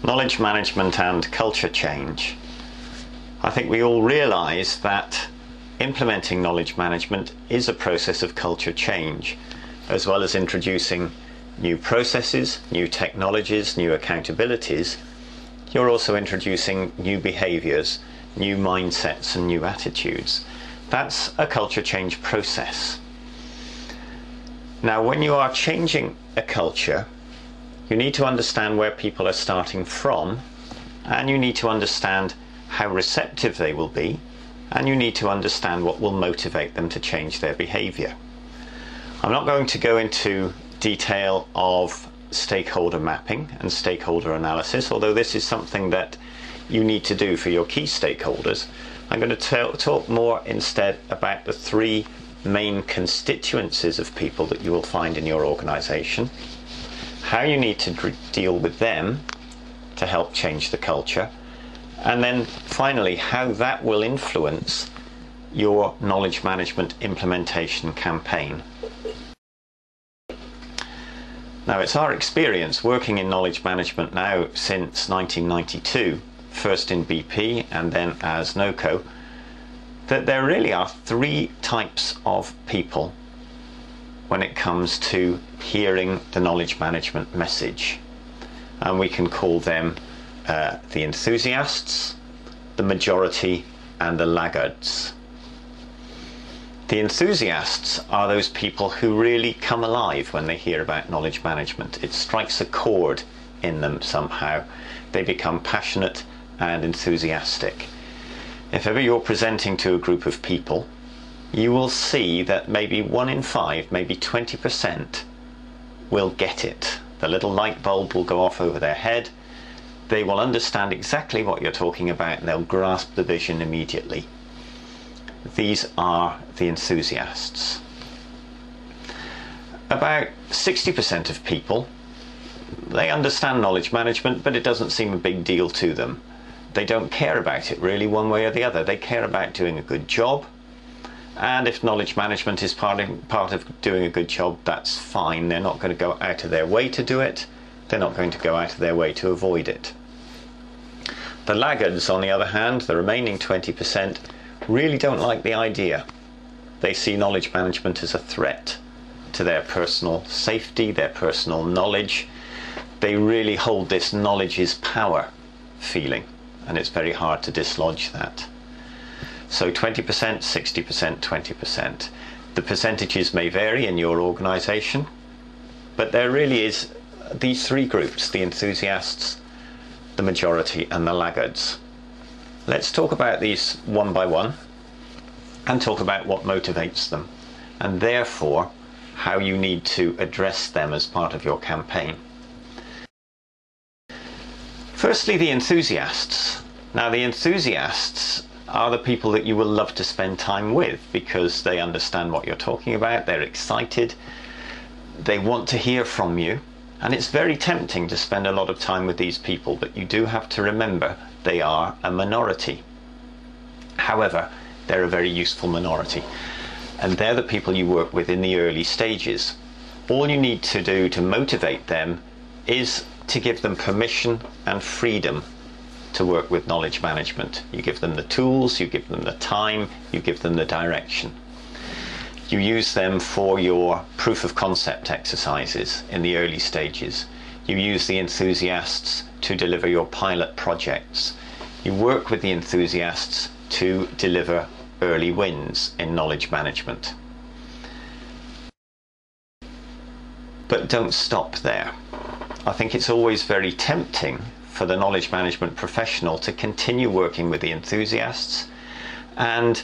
Knowledge management and culture change. I think we all realise that implementing knowledge management is a process of culture change, as well as introducing new processes, new technologies, new accountabilities. You're also introducing new behaviours, new mindsets and new attitudes. That's a culture change process. Now, when you are changing a culture, you need to understand where people are starting from, and you need to understand how receptive they will be, and you need to understand what will motivate them to change their behaviour. I'm not going to go into detail of stakeholder mapping and stakeholder analysis, although this is something that you need to do for your key stakeholders. I'm going to talk more instead about the three main constituencies of people that you will find in your organisation, how you need to deal with them to help change the culture, and then finally how that will influence your knowledge management implementation campaign. Now, it's our experience working in knowledge management now since 1992, first in BP and then as Knoco, that there really are three types of people when it comes to hearing the knowledge management message. And we can call them the enthusiasts, the majority, and the laggards. The enthusiasts are those people who really come alive when they hear about knowledge management. It strikes a chord in them somehow. They become passionate and enthusiastic. If ever you're presenting to a group of people, you will see that maybe 1 in 5, maybe 20% will get it. The little light bulb will go off over their head. They will understand exactly what you're talking about and they'll grasp the vision immediately. These are the enthusiasts. About 60% of people, they understand knowledge management, but it doesn't seem a big deal to them. They don't care about it really one way or the other. They care about doing a good job. And if knowledge management is part of doing a good job, that's fine. They're not going to go out of their way to do it. They're not going to go out of their way to avoid it. The laggards, on the other hand, the remaining 20%, really don't like the idea. They see knowledge management as a threat to their personal safety, their personal knowledge. They really hold this knowledge is power feeling, and it's very hard to dislodge that. So 20%, 60%, 20%. The percentages may vary in your organisation, but there really is these three groups, the enthusiasts, the majority and the laggards. Let's talk about these one by one and talk about what motivates them and therefore how you need to address them as part of your campaign. Firstly, the enthusiasts. Now, the enthusiasts are the people that you will love to spend time with because they understand what you're talking about, they're excited, they want to hear from you, and it's very tempting to spend a lot of time with these people, but you do have to remember they are a minority. However, they're a very useful minority, and they're the people you work with in the early stages. All you need to do to motivate them is to give them permission and freedom to work with knowledge management. You give them the tools, you give them the time, you give them the direction. You use them for your proof of concept exercises in the early stages. You use the enthusiasts to deliver your pilot projects. You work with the enthusiasts to deliver early wins in knowledge management. But don't stop there. I think it's always very tempting for the knowledge management professional to continue working with the enthusiasts and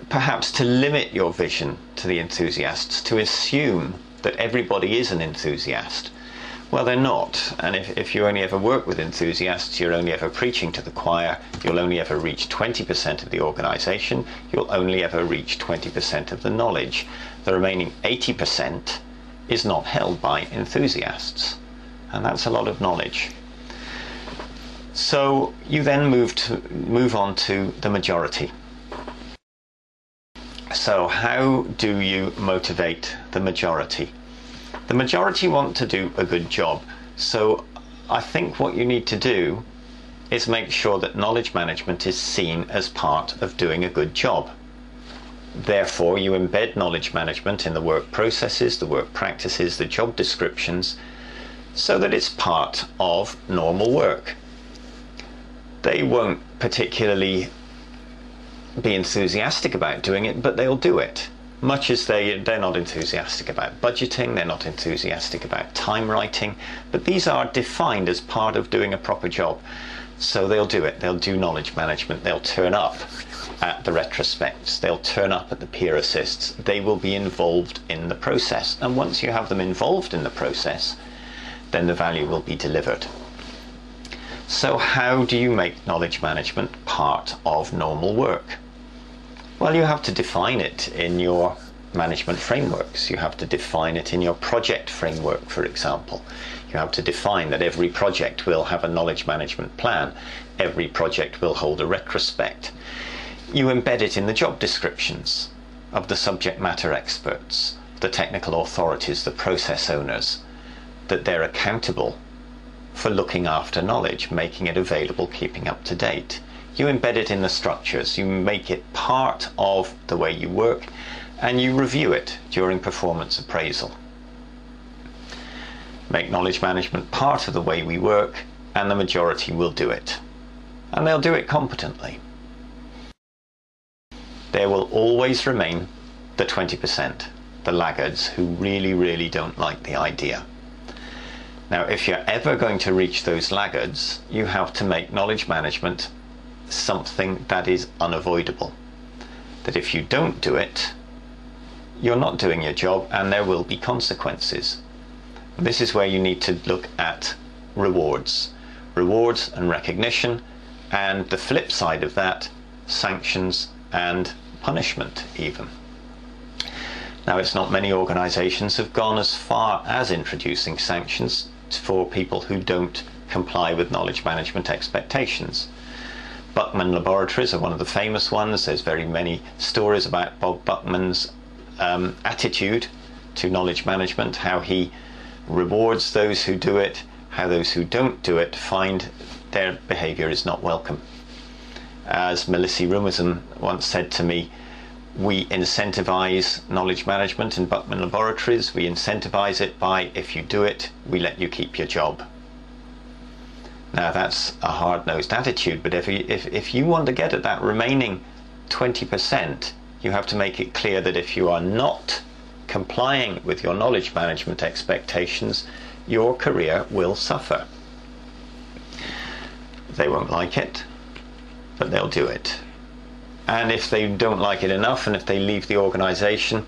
perhaps to limit your vision to the enthusiasts, to assume that everybody is an enthusiast. Well, they're not, and if you only ever work with enthusiasts, you're only ever preaching to the choir, you'll only ever reach 20% of the organisation, you'll only ever reach 20% of the knowledge. The remaining 80% is not held by enthusiasts, and that's a lot of knowledge. So you then move on to the majority. So how do you motivate the majority? The majority want to do a good job. So I think what you need to do is make sure that knowledge management is seen as part of doing a good job. Therefore, you embed knowledge management in the work processes, the work practices, the job descriptions, so that it's part of normal work. They won't particularly be enthusiastic about doing it, but they'll do it. Much as they're not enthusiastic about budgeting, they're not enthusiastic about time writing, but these are defined as part of doing a proper job. So they'll do it. They'll do knowledge management. They'll turn up at the retrospects. They'll turn up at the peer assists. They will be involved in the process. And once you have them involved in the process, then the value will be delivered. So how do you make knowledge management part of normal work? Well, you have to define it in your management frameworks. You have to define it in your project framework, for example. You have to define that every project will have a knowledge management plan. Every project will hold a retrospect. You embed it in the job descriptions of the subject matter experts, the technical authorities, the process owners, that they're accountable for looking after knowledge, making it available, keeping up to date. You embed it in the structures. You make it part of the way you work, and you review it during performance appraisal. Make knowledge management part of the way we work, and the majority will do it. And they'll do it competently. There will always remain the 20%, the laggards, who really, really don't like the idea. Now, if you're ever going to reach those laggards, you have to make knowledge management something that is unavoidable. That if you don't do it, you're not doing your job, and there will be consequences. This is where you need to look at rewards and recognition, and the flip side of that, sanctions and punishment even. Now, it's not many organizations have gone as far as introducing sanctions for people who don't comply with knowledge management expectations. Buckman Laboratories are one of the famous ones. There's very many stories about Bob Buckman's attitude to knowledge management, how he rewards those who do it, how those who don't do it find their behavior is not welcome. As Melissa Rumerson once said to me, we incentivize knowledge management in Buckman Laboratories. We incentivize it by, if you do it, we let you keep your job. Now, that's a hard-nosed attitude, but if you want to get at that remaining 20%, you have to make it clear that if you are not complying with your knowledge management expectations, your career will suffer. They won't like it, but they'll do it. And if they don't like it enough, and if they leave the organization,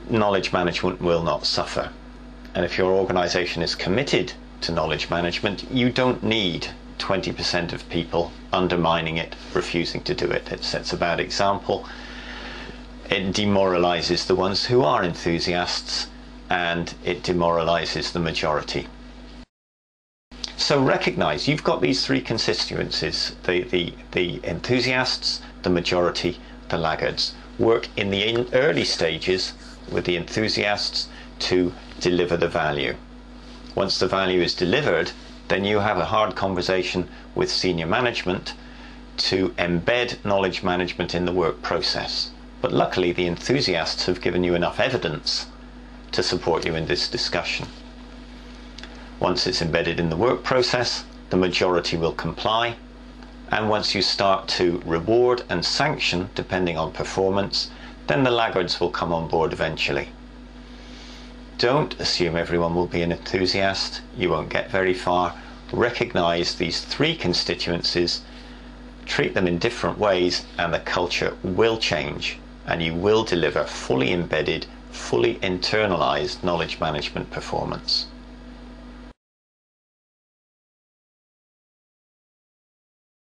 knowledge management will not suffer. And if your organization is committed to knowledge management, you don't need 20% of people undermining it, refusing to do it. It sets a bad example. It demoralizes the ones who are enthusiasts, and it demoralizes the majority. So recognize you've got these three constituencies, the enthusiasts, the majority, the laggards. Work in the early stages with the enthusiasts to deliver the value. Once the value is delivered, then you have a hard conversation with senior management to embed knowledge management in the work process. But luckily, the enthusiasts have given you enough evidence to support you in this discussion. Once it's embedded in the work process, the majority will comply. And once you start to reward and sanction, depending on performance, then the laggards will come on board eventually. Don't assume everyone will be an enthusiast. You won't get very far. Recognize these three constituencies, treat them in different ways, and the culture will change, and you will deliver fully embedded, fully internalized knowledge management performance.